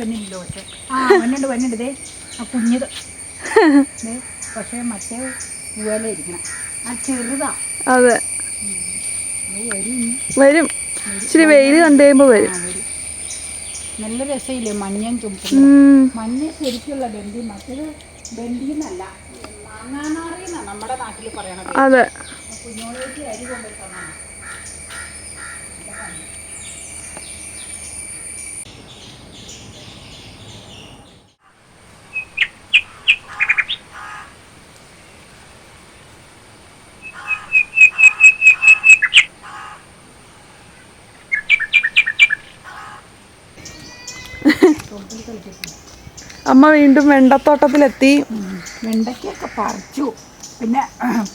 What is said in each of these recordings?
വന്നില്ലല്ലോ പക്ഷെ വന്നിട്ടുണ്ട് ദേ ആ കുഞ്ഞത് പക്ഷേ മറ്റേ പോലെ ഇരിക്കണം ആ ചെറുതാ. അതെ വരും ഇച്ചിരി വെയിൽ കണ്ടു കഴിയുമ്പോൾ വരും. നല്ല രസമില്ലേ മഞ്ഞയും ചുമപ്പും. മഞ്ഞ ശരിക്കുള്ള ബന്ദി, മറ്റേത് ബന്ദിന്നല്ല മാങ്ങാനാറിന്നാ നമ്മുടെ നാട്ടിൽ പറയണത്. അതെ കുഞ്ഞോളേക്ക് അരി കൊണ്ടുപോയിട്ടാണ്. അമ്മ വീണ്ടും വെണ്ടത്തോട്ടത്തിലെത്തി. വെണ്ടയ്ക്കൊക്കെ പറിച്ചു. പിന്നെ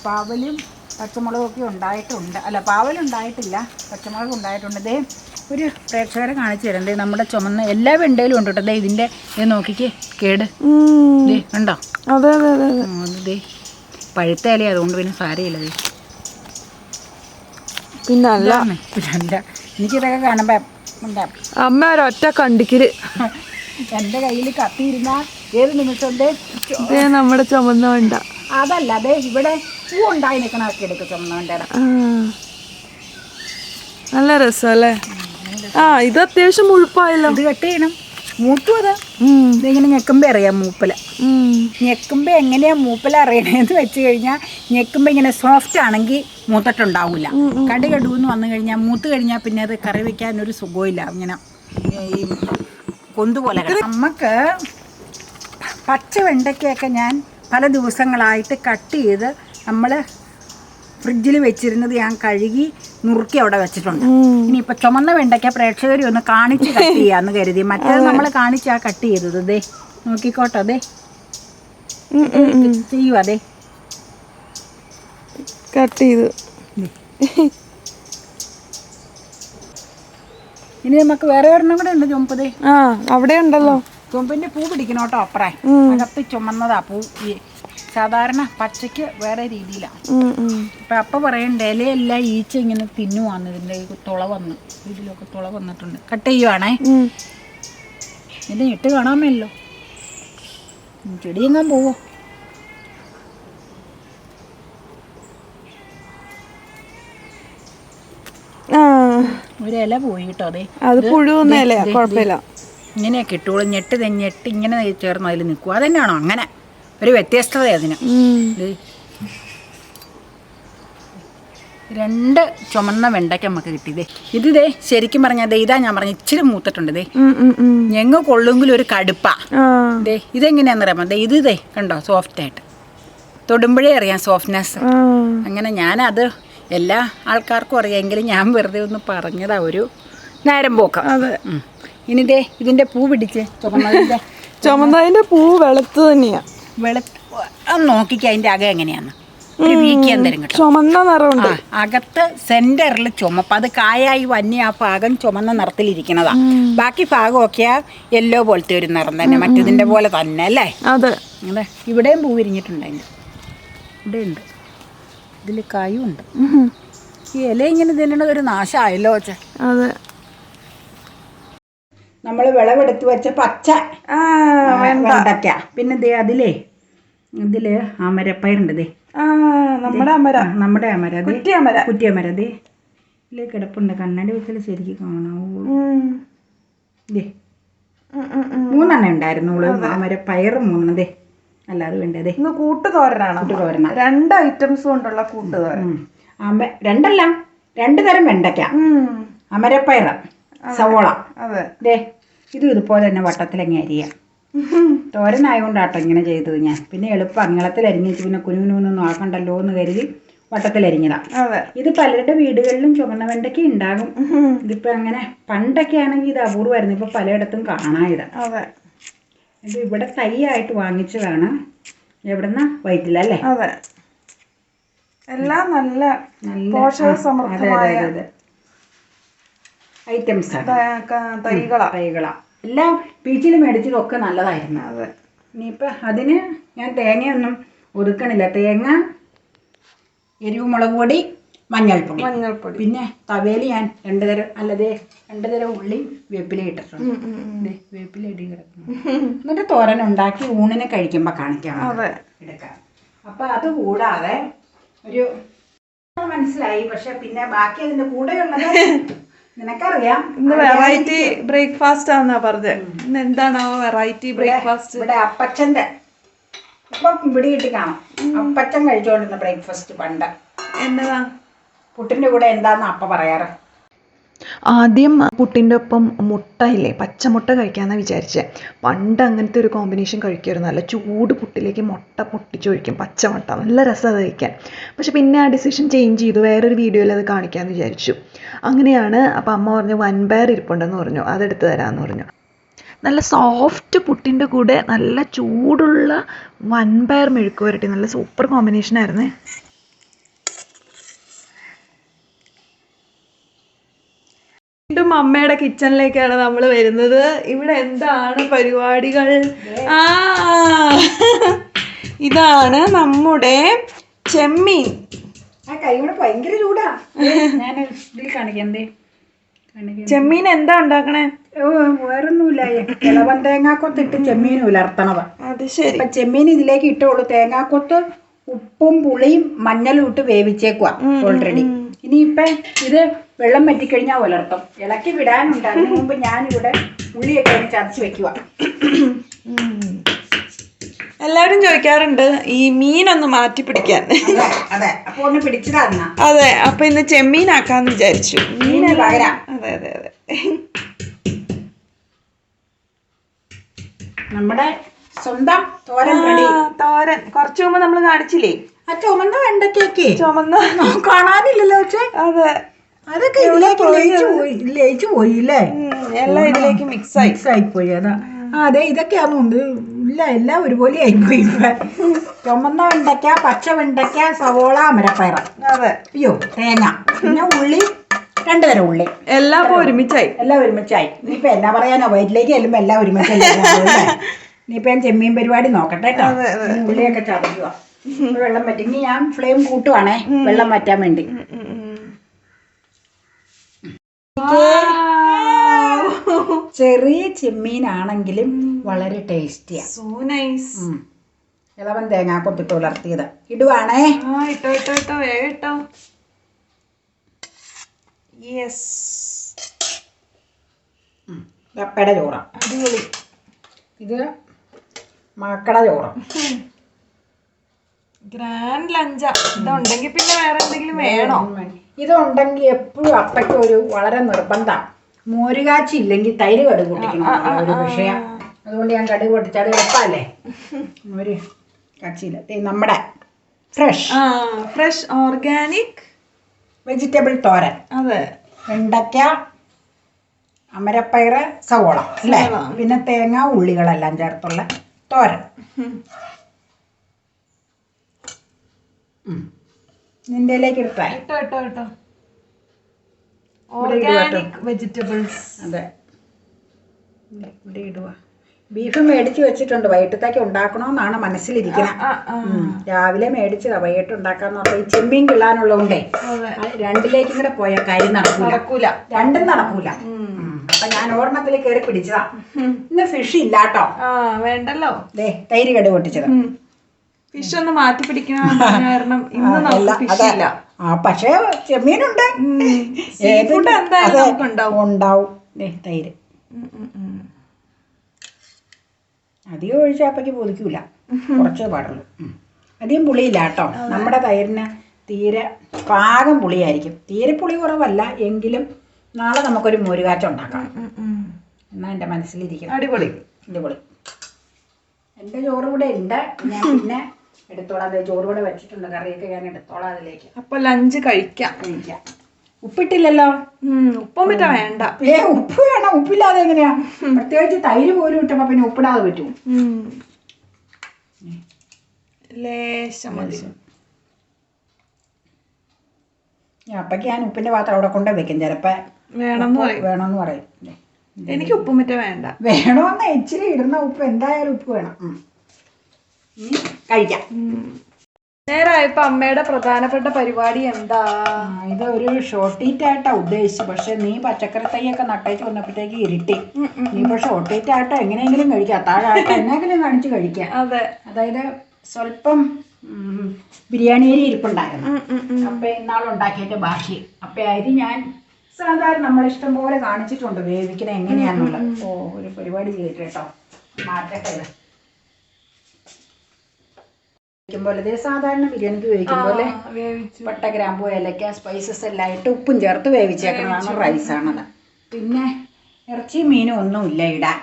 പാവലും പച്ചമുളകൊക്കെ ഉണ്ടായിട്ടുണ്ട്. അല്ല, പാവലുണ്ടായിട്ടില്ല, പച്ചമുളക് ഉണ്ടായിട്ടുണ്ട്. ദേ ഒരു പ്രേക്ഷകരെ കാണിച്ചു തരാം. ദേ നമ്മുടെ ചുമന്ന എല്ലാ വെണ്ടയിലും ഉണ്ട് കേട്ടോ. ദേ ഇതിൻ്റെ ഇത് നോക്കിക്കേ, കേട് ദേ ഉണ്ടോ? അതെ അതെ അതെ അത് ദേ പഴുത്ത ഇല, അതുകൊണ്ട് പിന്നെ സാരമില്ല. ദേ പിന്നല്ല എനിക്കിതൊക്കെ കാണുമ്പോൾ അമ്മ ഒരൊറ്റ കണ്ടിക്കില്. എൻ്റെ കയ്യിൽ കത്തിയിരുന്നാൽ ഏത് നിമിഷം നമ്മുടെ ചുമന്ന വേണ്ട. അതല്ല, അതെ ഇവിടെ പൂ ഉണ്ടായി നിൽക്കണൊക്കെ എടുക്കും ചുമന്ന വേണ്ടയുടെ. നല്ല രസമല്ലേ? ഇത് അത്യാവശ്യം മുഴുപ്പായല്ലോ. ഇത് കട്ട് ചെയ്യണം. മൂത്തും അതാ ഇതിങ്ങനെ ഞെക്കുമ്പോൾ അറിയാം മൂപ്പല. ഞെക്കുമ്പോൾ എങ്ങനെയാ മൂപ്പല അറിയണേന്ന് വെച്ച് കഴിഞ്ഞാൽ, ഞെക്കുമ്പോൾ ഇങ്ങനെ സോഫ്റ്റ് ആണെങ്കിൽ മൂത്തിട്ടുണ്ടാവില്ല. കടുകടുവെന്ന് വന്നു കഴിഞ്ഞാൽ മൂത്ത് കഴിഞ്ഞാൽ പിന്നെ അത് കറി വയ്ക്കാനൊരു സുഖമില്ല. ഇങ്ങനെ ഈ കൊന്തുപോലെ. നമുക്ക് പച്ച വെണ്ടയ്ക്കൊക്കെ ഞാൻ പല ദിവസങ്ങളായിട്ട് കട്ട് ചെയ്ത് നമ്മൾ ഫ്രിഡ്ജിൽ വെച്ചിരുന്നത് ഞാൻ കഴുകി നുറുക്കി അവിടെ വെച്ചിട്ടുണ്ട്. ഇനിയിപ്പോൾ ചുമന്ന വെണ്ടയ്ക്ക പ്രേക്ഷകരെ ഒന്ന് കാണിച്ച് കട്ട് ചെയ്യാമെന്ന് കരുതി. മറ്റേത് നമ്മൾ കാണിച്ചാ കട്ട് ചെയ്തത്. ദേ നോക്കിക്കോട്ടെ, അതെ ചെയ്യുക. അതെ കട്ട് ചെയ്തു. ഇനി നമുക്ക് വേറെ ഒരെണ്ണം കൂടെ ഉണ്ട് ചുമപ്പത്. അവിടെ ഉണ്ടല്ലോ. ചുമപ്പിന്റെ പൂ പിടിക്കണം കേട്ടോ. അപ്പറേ അകത്ത് ചുമന്നതാ പൂ. സാധാരണ പച്ചയ്ക്ക് വേറെ രീതിയിലാണ്. ഇപ്പം അപ്പം പറയണ്ട, ഇലയെല്ലാം ഈച്ച ഇങ്ങനെ തിന്നുവാന്ന്. ഇതിൻ്റെ തുള വന്ന് ഇതിലൊക്കെ തുള വന്നിട്ടുണ്ട്. കട്ട് ചെയ്യുവാണേ. ഇത് ഇട്ട് കാണാമല്ലോ. ചെടി എങ്ങാൻ പോവോ? ഒരു ഇല പോയി കേട്ടോ. അതെ അത് പുഴുവൊന്നും ഇല കുഴപ്പമില്ല. ഇങ്ങനെയൊക്കെ ഇട്ടോളൂ. ഞെട്ട് ഇങ്ങനെ ചേർന്ന് അതിൽ നിൽക്കും. അതന്നെയാണോ? അങ്ങനെ ഒരു വ്യത്യസ്തത അതിന്. രണ്ട് ചുമന്ന വെണ്ടയ്ക്ക് നമുക്ക് കിട്ടിയതേ. ഇത് ദേ ശരിക്കും പറഞ്ഞാൽ ഇതാ ഞാൻ പറഞ്ഞ ഇച്ചിരി മൂത്തിട്ടുണ്ട്. ദേ ഞങ്ങ കൊള്ളുമെങ്കിലും ഒരു കടുപ്പാ. ദേ ഇതെങ്ങനെയാന്ന് അറിയാമോ? ദേ ഇത് ദേ കണ്ടോ, സോഫ്റ്റായിട്ട് തൊടുമ്പോഴേ അറിയാം സോഫ്റ്റ്നെസ്. അങ്ങനെ ഞാനത് എല്ലാ ആൾക്കാർക്കും അറിയാമെങ്കിലും ഞാൻ വെറുതെ ഒന്ന് പറഞ്ഞതാ, ഒരു നേരം പോക്കാം. അതെ. ഇനി ദേ ഇതിൻ്റെ പൂ പിടിച്ച് ചുമന്നതിൻ്റെ പൂ വെളുത്ത് തന്നെയാ. നോക്കിക്ക അതിൻ്റെ അകം എങ്ങനെയാന്ന് വീക്കാൻ തരും കേട്ടോ. ചുമന്ന നിറമുണ്ട്. അകത്ത് സെന്ററിൽ ചുമപ്പ്, അത് കായായി വന്യ ആ ഭാഗം ചുമന്ന നിറത്തിലിരിക്കുന്നതാ. ബാക്കി ഭാഗമൊക്കെ യെല്ലോ പോലത്തെ ഒരു നിറം തന്നെ, മറ്റേതിൻ്റെ പോലെ തന്നെ അല്ലേ? അതെ അതെ. ഇവിടെയും പൂ വിരിഞ്ഞിട്ടുണ്ട്. അതിൻ്റെ ഇവിടെ ഉണ്ട്, ഇതിൽ കായും ഉണ്ട്. ഈ ഇല ഇങ്ങനെ തിന്നണത് ഒരു നാശമായല്ലോ. വെച്ച അതെ, നമ്മൾ വിളവെടുത്ത് വെച്ച പച്ച വെണ്ടയ്ക്ക. പിന്നെ ദേ ഇതില് അമരപ്പയറുണ്ട്. ദേ നമ്മുടെ അമര കുറ്റിയമര ദേ ഇതിൽ കിടപ്പുണ്ട്. കണ്ണാടി വെച്ചാൽ ശരിക്കും കാണാവൂ. ദേ 3 എണ്ണം ഉണ്ടായിരുന്നുള്ളൂ. അമരപ്പയർ 3. ദേ അല്ലാതെ വേണ്ടതേ കൂട്ടുതോരനാണ്. 2 ഐറ്റംസ് കൊണ്ടുള്ള കൂട്ടുതോരൻ. 2 തരം വെണ്ടയ്ക്ക, അമരപ്പയർ, സവോള. ദേ ഇതുപോലെ തന്നെ വട്ടത്തിലങ്ങ് അരിയാം. തോരനായതുകൊണ്ടാട്ടോ ഇങ്ങനെ ചെയ്തത് ഞാൻ. പിന്നെ എളുപ്പം അങ്ങളത്തിലരിഞ്ഞിട്ട് പിന്നെ കുനുകുനൊന്നും ആക്കണ്ടല്ലോ എന്ന് കരുതി വട്ടത്തിലരിഞ്ഞതാ. ഇത് പലരുടെ വീടുകളിലും ചുമന്ന വെണ്ടയ്ക്ക ഉണ്ടാകും. ഇതിപ്പോൾ അങ്ങനെ പണ്ടൊക്കെ ആണെങ്കിൽ ഇത് അപൂർവമായിരുന്നു. ഇപ്പോൾ പലയിടത്തും കാണാനിത്. ഇത് ഇവിടെ തൈയായിട്ട് വാങ്ങിച്ചതാണ്. എവിടെന്നാ? വൈറ്റിലല്ലേ? അതെ, എല്ലാം നല്ല പോഷകസമൃദ്ധമായ ഐറ്റംസ് തൈകളാ. എല്ലാം പീച്ചിൽ മേടിച്ചതൊക്കെ നല്ലതായിരുന്നു. ഇനിയിപ്പോൾ അതിന് ഞാൻ തേങ്ങയൊന്നും ഒതുക്കണില്ല. തേങ്ങ, എരിവ് മുളക് പൊടി, മഞ്ഞൾപ്പൊടി മഞ്ഞൾപ്പൊടി. പിന്നെ തവയിൽ ഞാൻ 2 തരം അല്ലതെ 2 തരം ഉള്ളി വേപ്പില ഇട്ടിട്ടുണ്ട്. വേപ്പില ഇടി കിടക്കുന്നു. എന്നിട്ട് തോരൻ ഉണ്ടാക്കി ഊണിനെ കഴിക്കുമ്പോൾ കാണിക്കാം എടുക്കാം. അപ്പൊ അത് കൂടാതെ ഒരു മനസ്സിലായി. പക്ഷെ പിന്നെ ബാക്കി അതിന്റെ കൂടെയുള്ളത് നിനക്കറിയാം. ഇന്ന് വെറൈറ്റി ബ്രേക്ക്ഫാസ്റ്റ് ആണെന്നാ പറഞ്ഞത്. ഇന്ന് എന്താണോ വെറൈറ്റി ബ്രേക്ക്ഫാസ്റ്റ്? ഇവിടെ അപ്പച്ചന്റെ ഇപ്പൊ ഇവിടെ കിട്ടി കാണാം. അപ്പച്ചൻ കഴിച്ചോണ്ടിരുന്ന ബ്രേക്ക്ഫാസ്റ്റ് പണ്ട് എന്നതാ? പുട്ടിന്റെ കൂടെ എന്താന്ന് അപ്പ പറയാറ്? ആദ്യം പുട്ടിൻ്റെ ഒപ്പം മുട്ട ഇല്ലേ, പച്ചമുട്ട കഴിക്കാമെന്നാണ് വിചാരിച്ചത്. പണ്ട് അങ്ങനത്തെ ഒരു കോമ്പിനേഷൻ കഴിക്കുമായിരുന്നു. നല്ല ചൂട് പുട്ടിലേക്ക് മുട്ട പൊട്ടിച്ചൊഴിക്കും, പച്ചമുട്ട. നല്ല രസം അത് കഴിക്കാൻ. പക്ഷെ പിന്നെ ആ ഡിസിഷൻ ചേഞ്ച് ചെയ്തു. വേറൊരു വീഡിയോയിൽ അത് കാണിക്കാമെന്ന് വിചാരിച്ചു. അങ്ങനെയാണ്. അപ്പോൾ അമ്മ പറഞ്ഞു വൻപയർ ഇരിപ്പുണ്ടെന്ന് പറഞ്ഞു, അതെടുത്ത് തരാമെന്ന് പറഞ്ഞു. നല്ല സോഫ്റ്റ് പുട്ടിൻ്റെ കൂടെ നല്ല ചൂടുള്ള വൻപയർ മെഴുക്ക് വരട്ടി, നല്ല സൂപ്പർ കോമ്പിനേഷനായിരുന്നേ. വീണ്ടും അമ്മയുടെ കിച്ചണിലേക്കാണ് നമ്മൾ വരുന്നത്. ഇവിടെ എന്താണ് പരിപാടികൾ? ഇതാണ് നമ്മുടെ ചെമ്മീൻ. ആ കൈ കൂടെ ഭയങ്കര ചൂടാ. ഞാൻ ഇതിൽ കാണിക്കണ്ടേ? ചെമ്മീൻ എന്താ ഉണ്ടാക്കണേ? വേറൊന്നുമില്ല, ഇളവൻ തേങ്ങാക്കൊത്തിട്ട് ചെമ്മീൻ ഉലർത്തണത്. അത് ശരി. അപ്പൊ ചെമ്മീൻ ഇതിലേക്ക് ഇട്ടോളൂ. തേങ്ങാക്കൊത്ത് ഉപ്പും പുളിയും മഞ്ഞളും ഇട്ട് വേവിച്ചേക്കുക ഓൾറെഡി. ഇനിയിപ്പൊ ഇത് വെള്ളം വറ്റിക്കഴിഞ്ഞാൽ ഉലർത്തും. ഇളക്കി വിടാനുണ്ട്. അതിന് മുമ്പ് ഞാനിവിടെ ഉള്ളിയൊക്കെ ചതച്ച് വെക്കുക. എല്ലാവരും ചോദിക്കാറുണ്ട് ഈ മീനൊന്ന് മാറ്റി പിടിക്കാൻ. അതെ, അപ്പൊ ഒന്ന് പിടിച്ചതാ. അതെ, അപ്പൊ ഇന്ന് ചെമ്മീനാക്കാന്ന് വിചാരിച്ചു. മീന് പകരം. അതെ അതെ അതെ. നമ്മുടെ സ്വന്തം തോരൻ റെഡി. തോരൻ കുറച്ചു മുമ്പ് നമ്മൾ കാണിച്ചില്ലേ? ആ ചുമന്ന വെണ്ടയ്ക്കൊക്കെ ചുമന്ന കാണാനില്ലല്ലോ. അതെ, അതൊക്കെ ഇതിലേക്ക് ലയിച്ചു പോയി അല്ലേ? എല്ലാം ഇതിലേക്ക് മിക്സ് ആയിപ്പോയി. അതാ. അതെ, ഇതൊക്കെയാണെന്നുണ്ട്. ഇല്ല, എല്ലാം ഒരുപോലെ ആയിപ്പോയി. ചുമന്ന വെണ്ടയ്ക്ക, പച്ച വെണ്ടയ്ക്ക, സവോള, അമരപ്പയർ. അതെ. അയ്യോ, തേങ്ങ, പിന്നെ ഉള്ളി, 2 തരം ഉള്ളി. എല്ലാം ഒരുമിച്ചായി. ഇനിയിപ്പോ എന്നാ പറയാനാ, വയറ്റിലേക്ക് ചെല്ലുമ്പോ എല്ലാം ഒരുമിച്ചായി. ഇനിയിപ്പോ ഞാൻ ചെമ്മീൻ പരിപാടി നോക്കട്ടെ കേട്ടോ. ഉള്ളിയൊക്കെ ചതയ്ക്കുക. വെള്ളം പറ്റി. ഇനി ഞാൻ ഫ്ലെയിം കൂട്ടുവാണേ, വെള്ളം വറ്റാൻ വേണ്ടി. ചെറിയ ചെമ്മീനാണെങ്കിലും വളരെ ടേസ്റ്റിയാ. So nice. ഇളവൻ തേങ്ങാക്കൊത്തിട്ട് ഉലർത്തിയത് ഇടുവാണേ. ഇട്ടോ വേഗട്ടോ. യെസ്. കപ്പയുടെ ചോറ് അടിപൊളി. ഇത് മക്കളുടെ ചോറ്. ഗ്രാൻഡ് ലഞ്ചാ. ഇതുണ്ടെങ്കിൽ പിന്നെ വേറെ എന്തെങ്കിലും വേണോ? ഇതുണ്ടെങ്കിൽ എപ്പോഴും അപ്പയ്ക്ക് ഒരു വളരെ നിർബന്ധം. മോരുകാച്ചി ഇല്ലെങ്കിൽ തൈര് കടുക് പൊട്ടിക്കണം ഒരു വിഷയം. അതുകൊണ്ട് ഞാൻ കടുക് പൊട്ടിച്ചാൽ എളുപ്പമല്ലേ. മോര് കാച്ചിയില്ല. നമ്മുടെ ഫ്രഷ് ഓർഗാനിക് വെജിറ്റബിൾ തോരൻ. അതെ. വെണ്ടയ്ക്ക, അമരപ്പയർ, സവോള അല്ലേ, പിന്നെ തേങ്ങ, ഉള്ളികളെല്ലാം ചേർത്തുള്ള തോരൻ. നിന്റെയിലേക്ക് ഇട്ടോ. Organic vegetables. അതെ, ഇവിടെ ഇടുക. ബീഫ് മേടിച്ച് വെച്ചിട്ടുണ്ട്. വൈകിട്ടത്തേക്ക് ഉണ്ടാക്കണമെന്നാണ് മനസ്സിലിരിക്കുന്നത്. രാവിലെ മേടിച്ചതാ, വൈകിട്ട് ഉണ്ടാക്കാന്ന് പറഞ്ഞാൽ ഈ ചെമ്മീൻ കിള്ളാനുള്ളതുകൊണ്ടേ 2ലേക്കും കൂടെ പോയ കാര്യം നടക്കൂല. 2ഉം നടക്കൂല. അപ്പൊ ഞാൻ ഒരെണ്ണത്തിൽ കയറി പിടിച്ചതാ. ഇന്ന് ഫിഷ് ഇല്ലാട്ടോ. വേണ്ടല്ലോ. തൈര് കടുക് പൊട്ടിച്ചത്. ഫിഷ് ഒന്ന് മാറ്റി പിടിക്കണം കാരണം ഇന്ന് നമുക്ക് ഫിഷ് ഇല്ല. പക്ഷേ ചെമ്മീനുണ്ട്. ഉണ്ടാവും. തൈര് അധികം ഒഴിച്ചാൽ അപ്പയ്ക്ക് പൊതിക്കൂല. കുറച്ചേ പാടുള്ളൂ. അധികം പുളിയില്ല കേട്ടോ. നമ്മുടെ തൈരിന് തീരെ പാകം പുളിയായിരിക്കും. തീരെ പുളി കുറവല്ല എങ്കിലും നാളെ നമുക്കൊരു മോരുകാച്ച ഉണ്ടാക്കാം എന്നാ എൻ്റെ മനസ്സിലിരിക്കും. അടിപൊളി. എൻ്റെ ചോറ് കൂടെ ഉണ്ട്. ഞാൻ പിന്നെ എടുത്തോളാം. ചോറ് കൂടെ വെച്ചിട്ടുണ്ട്. കറിയൊക്കെ ഞാൻ എടുത്തോളാം അതിലേക്ക്. അപ്പൊ ലഞ്ച് കഴിക്കാം. ഉപ്പിട്ടില്ലല്ലോ. ഉപ്പൊന്നിട്ട വേണ്ട. ഉപ്പ് വേണം. ഉപ്പില്ലാതെ എങ്ങനെയാ? പ്രത്യേകിച്ച് തൈര് പോലും ഇട്ടപ്പോ പിന്നെ ഉപ്പിടാതെ പറ്റും. ലേശം മതി. അപ്പക്ക് ഞാൻ ഉപ്പിന്റെ പാത്രം അവിടെ കൊണ്ടേ വെക്കും. ചിലപ്പോ വേണമെന്ന് പറയും. എനിക്ക് ഉപ്പുമിറ്റ വേണ്ട. വേണമെന്ന് ഇച്ചിരി ഇടുന്ന ഉപ്പ് എന്തായാലും ഉപ്പ് വേണം. കഴിക്കാം. നേരായപ്പോ അമ്മയുടെ പ്രധാനപ്പെട്ട പരിപാടി എന്താ? ഇത് ഒരു ഷോർട്ടീറ്റ് ആയിട്ടാ ഉദ്ദേശിച്ചു, പക്ഷെ നീ പച്ചക്കറി തൈയൊക്കെ നട്ടേച്ച് വന്നപ്പോഴത്തേക്ക് ഇരുട്ടി. ഇനിയിപ്പോ ഷോർട്ടീറ്റ് ആയിട്ടോ എങ്ങനെയെങ്കിലും കഴിക്കാം, താഴാട്ടോ എന്നെങ്കിലും കാണിച്ച് കഴിക്കാം. അതെ, അതായത് സ്വല്പം ബിരിയാണി അരി ഇരിപ്പുണ്ടായിരുന്നു. അപ്പൊ ഇന്നാളുണ്ടാക്കിയിട്ട് ബാക്കി. അപ്പൊ അരി ഞാൻ സാധാരണ നമ്മളിഷ്ടം പോലെ കാണിച്ചിട്ടുണ്ട് വേവിക്കണ എങ്ങനെയാണെന്നുള്ളത്. ഒരു പരിപാടി ചെയ്തിട്ട് കേട്ടോ, മാറ്റട്ടെ. പോലെ സാധാരണ ബിരിയാണിക്ക് വേവിക്കും പോലെ പട്ട, ഗ്രാമ്പൂ, ഏലക്ക, സ്പൈസസ് എല്ലാം ഇട്ട് ഉപ്പും ചേർത്ത് വേവിച്ചേക്കുന്നതാണ് റൈസാണത്. പിന്നെ ഇറച്ചി മീനും ഒന്നും ഇല്ല ഇടാൻ.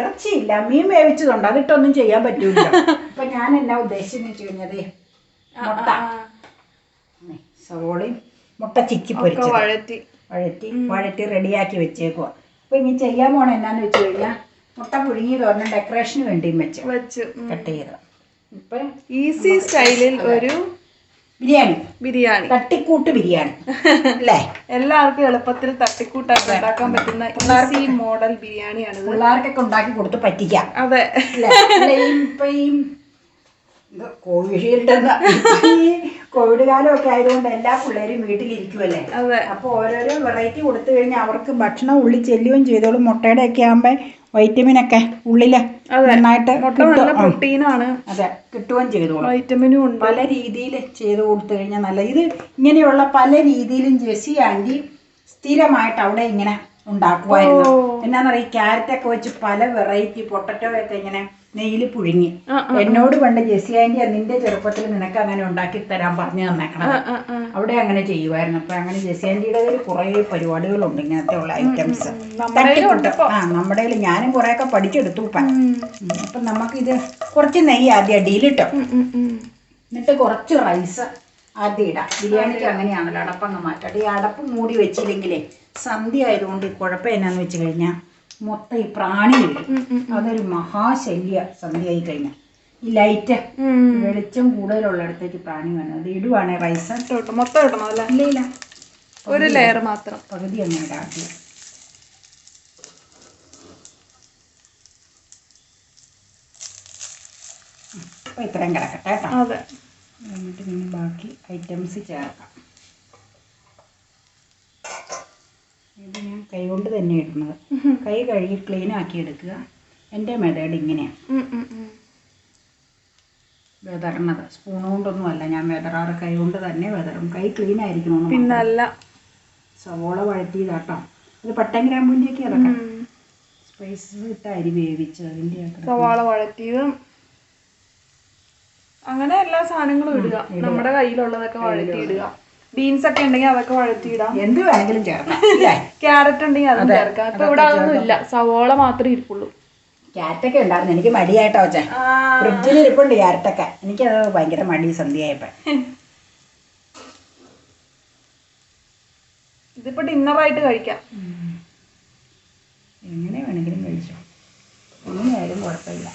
ഇറച്ചിയില്ല, മീൻ വേവിച്ചതുണ്ട്, അതിട്ടൊന്നും ചെയ്യാൻ പറ്റൂല. അപ്പൊ ഞാൻ എന്നാ ഉദ്ദേശിച്ചെന്ന് വെച്ച് കഴിഞ്ഞത് മുട്ട, സവോളയും മുട്ട ചിക്കി പൊരിച്ച് വഴറ്റി റെഡിയാക്കി വെച്ചേക്കുക. അപ്പൊ ഇനി ചെയ്യാൻ പോണ എന്നാന്ന് വെച്ച് കഴിഞ്ഞാൽ മുട്ട പുഴുങ്ങി തോന്നുന്ന ഡെക്കറേഷന് വേണ്ടിയും വെച്ച് കട്ട് ചെയ്ത് ഇപ്പൊ ഈസി സ്റ്റൈലിൽ ഒരു ബിരിയാണി തട്ടിക്കൂട്ട് ബിരിയാണി അല്ലേ? എല്ലാവർക്കും എളുപ്പത്തിൽ തട്ടിക്കൂട്ടാക്കി ഉണ്ടാക്കാൻ പറ്റുന്ന ഈസി മോഡൽ ബിരിയാണിയാണ്. പിള്ളേർക്കൊക്കെ ഉണ്ടാക്കി കൊടുത്ത് പറ്റിക്കാം. അതെ, ഇപ്പൊ ഈ കോവിഡ് കാലമൊക്കെ ആയതുകൊണ്ട് എല്ലാ പിള്ളേരും വീട്ടിലിരിക്കുമല്ലേ. അപ്പൊ ഓരോരോ വെറൈറ്റി കൊടുത്തു കഴിഞ്ഞാൽ അവർക്ക് ഭക്ഷണം ഉള്ളിൽ ചെല്ലുകയും ചെയ്തോളും. മുട്ടയുടെ ഒക്കെ ആകുമ്പോ വൈറ്റമിൻ ഒക്കെ ഉള്ളില് നന്നായിട്ട് പ്രോട്ടീനാണ്. അതെ, കിട്ടുകയും ചെയ്തോളും. വൈറ്റമിനും ഉണ്ട്. പല രീതിയിൽ ചെയ്ത് കൊടുത്തു കഴിഞ്ഞാൽ നല്ല. ഇത് ഇങ്ങനെയുള്ള പല രീതിയിലും ജെസ്സി ആൻറ്റി സ്ഥിരമായിട്ട് അവിടെ ഇങ്ങനെ ഉണ്ടാക്കുമായിരുന്നു. എന്നാന്നറിയാം, ക്യാരറ്റൊക്കെ വെച്ച് പല വെറൈറ്റി പൊട്ടറ്റോ ഒക്കെ ഇങ്ങനെ നെയ്യിൽ പുഴുങ്ങി. എന്നോട് പണ്ട് ജെസ്സി ആൻറ്റി നിന്റെ ചെറുപ്പത്തിൽ നിനക്ക് അങ്ങനെ ഉണ്ടാക്കി തരാൻ പറഞ്ഞു തന്നേക്കണം. അവിടെ അങ്ങനെ ചെയ്യുമായിരുന്നു. അപ്പൊ അങ്ങനെ ജെസ്സി ആൻറ്റിയുടെ കയ്യിൽ കുറെ പരിപാടികളുണ്ട് ഇങ്ങനത്തെ ഉള്ള ഐറ്റംസ്. നമ്മുടെ ഞാനും കുറെയൊക്കെ പഠിച്ചെടുത്തു. അപ്പൊ നമുക്കിത് കുറച്ച് നെയ്യ് ആദ്യം അടിയിലിട്ടോ, എന്നിട്ട് കുറച്ച് റൈസ് ആദ്യം ഇടാം. ബിരിയാണിക്ക് അങ്ങനെയാണല്ലോ, അടപ്പങ്ങ് മാറ്റാം. ഈ അടപ്പ് മൂടി വെച്ചില്ലെങ്കിലേ സന്ധ്യ ആയതുകൊണ്ട് കുഴപ്പം എന്നാന്ന് വെച്ച് കഴിഞ്ഞാൽ മൊത്തം ഈ പ്രാണി വരും. അതൊരു മഹാശല്യ. സന്ധ്യ ആയി കഴിഞ്ഞാൽ ഈ ലൈറ്റ് വെളിച്ചം കൂടുതലുള്ളിടത്തേക്ക് പ്രാണി വേണം. അത് ഇടുവാണേ റൈസ് മൊത്തം ഇടണം അല്ലേ? ഇല്ല, ഒരു ലെയർ മാത്രം, പകുതി അങ്ങനെ ഇടാക്കി. അപ്പൊ ഇത്രയും കിടക്കട്ടെ കേട്ടോ. അതെ, എന്നിട്ട് പിന്നെ ബാക്കി ഐറ്റംസ് ചേർക്കാം. ഇത് ഞാൻ കൈ കൊണ്ട് തന്നെ ഇടുന്നത്. കൈ കഴുകി ക്ലീൻ ആക്കി എടുക്കുക. എൻ്റെ മെത്തേഡ് ഇങ്ങനെയാണ് വെതറണത്. സ്പൂൺ കൊണ്ടൊന്നും അല്ല ഞാൻ വെതറാറ്, കൈ കൊണ്ട് തന്നെ വെതറും. കൈ ക്ലീൻ ആയിരിക്കണമെന്ന്. പിന്നല്ല. സവോള വഴറ്റിയതാട്ടോ. അത് പട്ടൻ ഗ്രാമ്പൂൻ്റെയൊക്കെ ഇറക്കാം. സ്പൈസസ് ഇട്ട് അരി വേവിച്ച് അതിൻ്റെ സവാള വഴറ്റിയതും അങ്ങനെ എല്ലാ സാധനങ്ങളും ഇടുക. നമ്മുടെ കയ്യിലുള്ളതൊക്കെ വഴറ്റി ഇടുക. ബീൻസ് ഒക്കെ ഉണ്ടെങ്കിൽ അതൊക്കെ വഴറ്റിയിടാം. എന്ത് വേണമെങ്കിലും ചേർക്കാം. ക്യാരറ്റ് ഉണ്ടെങ്കിൽ അതും ചേർക്കാം. ഇപ്പൊ ഇവിടെ അതൊന്നും ഇല്ല, സവോള മാത്രമേ ഇരിപ്പുള്ളൂ. ക്യാരറ്റൊക്കെ ഉണ്ടായിരുന്നു. എനിക്ക് മടിയായിട്ടോ വെച്ചാൽ ഫ്രിഡ്ജിൽ ഇരിപ്പുണ്ട് ക്യാരറ്റൊക്കെ. എനിക്കത് ഭയങ്കര മടി സന്ധ്യയായപ്പോ. ഇതിപ്പോ ഡിന്നറായിട്ട് കഴിക്കാം. എങ്ങനെ വേണമെങ്കിലും കഴിച്ചോ, എങ്ങനെയായാലും കുഴപ്പമില്ല.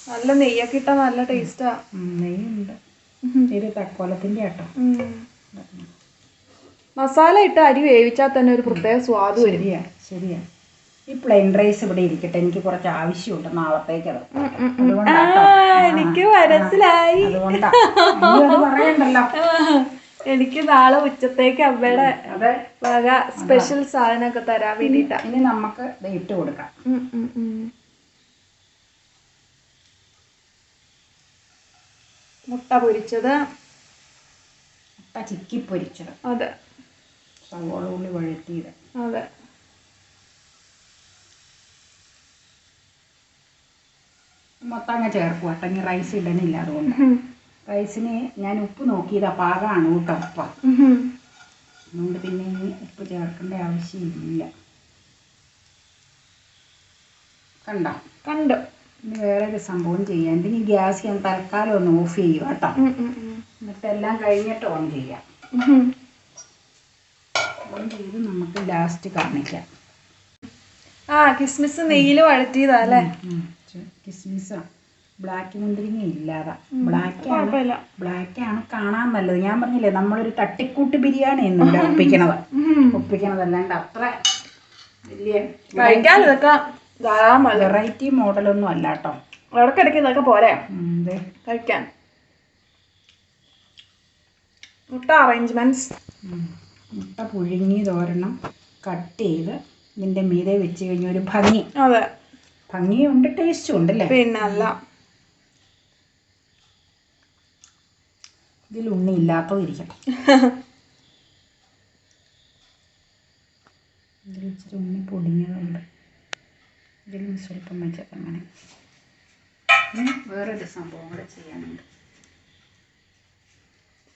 നല്ല നെയ്യൊക്കെ ഇട്ടാ നല്ല ടേസ്റ്റാ. നെയ്യുണ്ട്, ഇത് തക്കോലത്തിന്റെ കേട്ടോ. മസാല ഇട്ട് അരി വേവിച്ചാൽ തന്നെ ഒരു പ്രത്യേക സ്വാദ് വരും. ശരിയാ. ഈ പ്ലെയിൻ റൈസ് ഇവിടെ ഇരിക്കട്ടെ, എനിക്ക് കുറച്ച് ആവശ്യമുണ്ട് നാളത്തേക്ക്. എനിക്ക് മനസ്സിലായി. അതുകൊണ്ടാ പറയണ്ടല്ലോ. എനിക്ക് നാളെ ഉച്ചത്തേക്ക് അമ്മയുടെ വക സ്പെഷ്യൽ സാധനമൊക്കെ തരാൻ വേണ്ടിട്ടാ. ഇനി നമുക്ക് ഇട്ട് കൊടുക്കാം. മുട്ട പൊരിച്ചത്, മുട്ട ചിക്കി പൊരിച്ചത്, അതെ, സവോള ഉള്ളി വഴറ്റിയത്, അതെ. മൊത്തം അങ്ങ് ചേർക്കും. അട്ടങ്ങി റൈസ് ഇടണില്ല, അതുകൊണ്ട് റൈസിന് ഞാൻ ഉപ്പ് നോക്കിയതാ, പാകമാണ് കേട്ടോ ഉപ്പ്. അതുകൊണ്ട് പിന്നെ ഇനി ഉപ്പ് ചേർക്കേണ്ട ആവശ്യമില്ല. കണ്ടോ? ഇനി വേറൊരു സംഭവം ചെയ്യാം. ഇനി ഗ്യാസ് ഞാൻ തൽക്കാലം ഒന്ന് ഓഫ് ചെയ്യുക കേട്ടോ. എന്നിട്ട് എല്ലാം കഴിഞ്ഞിട്ട് ഓൺ ചെയ്യാം. ഓൺ ചെയ്ത് നമുക്ക് ലാസ്റ്റ് കാണിക്കാം. കിസ്മിസ് നെയ്യിൽ വഴറ്റിയതാ അല്ലേ? കിസ്മിസാ. ബ്ലാക്ക് മുന്തിരിങ്ങ ഇല്ലാതെ. ബ്ലാക്കാണ് കാണാൻ നല്ലത്. ഞാൻ പറഞ്ഞില്ലേ, നമ്മളൊരു തട്ടിക്കൂട്ട് ബിരിയാണി എന്നിവിടെ ഒപ്പിക്കണതല്ലാണ്ട് അത്ര വലിയ വെറൈറ്റി മോഡലൊന്നും അല്ല കേട്ടോ. ഇടയ്ക്കിടയ്ക്ക് ഇതൊക്കെ പോരെ കഴിക്കാൻ. മുട്ട അറേഞ്ച്മെന്റ്സ്. മുട്ട പുഴുങ്ങിയതൊരെണ്ണം കട്ട് ചെയ്ത് ഇതിൻ്റെ മീതെ വെച്ച് കഴിഞ്ഞ ഒരു ഭംഗി. അതെ, ഭംഗിയുണ്ട്, ടേസ്റ്റും ഉണ്ടല്ലേ. പിന്നല്ല. ഇതിൽ ഉണ്ണി ഇല്ലാത്തതിരിക്കട്ടെ. ഇതിൽ ഇച്ചിരി ഉണ്ണി പൊടിഞ്ഞതുണ്ട്. ഇതിലും സ്വല്പം വെച്ചേക്കാം. അങ്ങനെ വേറൊരു സംഭവം കൂടെ ചെയ്യാനുണ്ട്.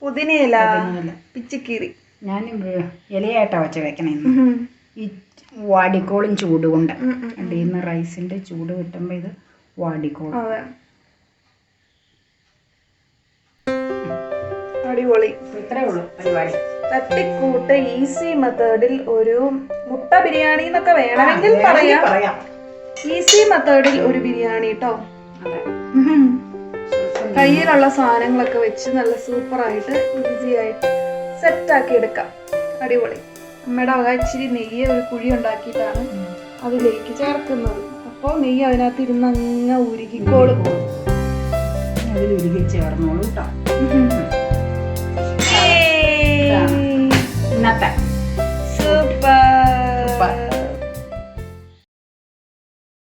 പുതിനയില പിച്ചിക്കീറി ഞാൻ ഇലയായിട്ടാണ് വെച്ച് വെക്കണേ. ഈ വാടിക്കോളും ചൂട് കൊണ്ട് അടിയിൽ നിന്ന് റൈസിൻ്റെ ചൂട് കിട്ടുമ്പോൾ ഇത് വാടിക്കോളും. അടിപൊളി. ഇത്രേ ഉള്ളൂ പരിപാടി. തട്ടിക്കൂട്ട് ഈസി മെത്തേഡിൽ ഒരു മുട്ട ബിരിയാണി എന്നൊക്കെ വേണമെങ്കിൽ പറയാം. ഈസി മെത്തേഡിൽ ഒരു ബിരിയാണി കേട്ടോ. കയ്യിലുള്ള സാധനങ്ങളൊക്കെ വെച്ച് നല്ല സൂപ്പറായിട്ട് ഈസി ആയിട്ട് സെറ്റാക്കി എടുക്കാം. അടിപൊളി. അമ്മയുടെ വക ഇച്ചിരി നെയ്യ് ഒരു കുഴി ഉണ്ടാക്കിയിട്ടാണ് അതിലേക്ക് ചേർക്കുന്നത്. അപ്പോൾ നെയ്യ് അതിനകത്ത് ഇരുന്ന് അങ്ങ് ഉരുകിക്കോളും. അതിൽ ഉരുകി ചേർന്നോളൂ കേട്ടോ.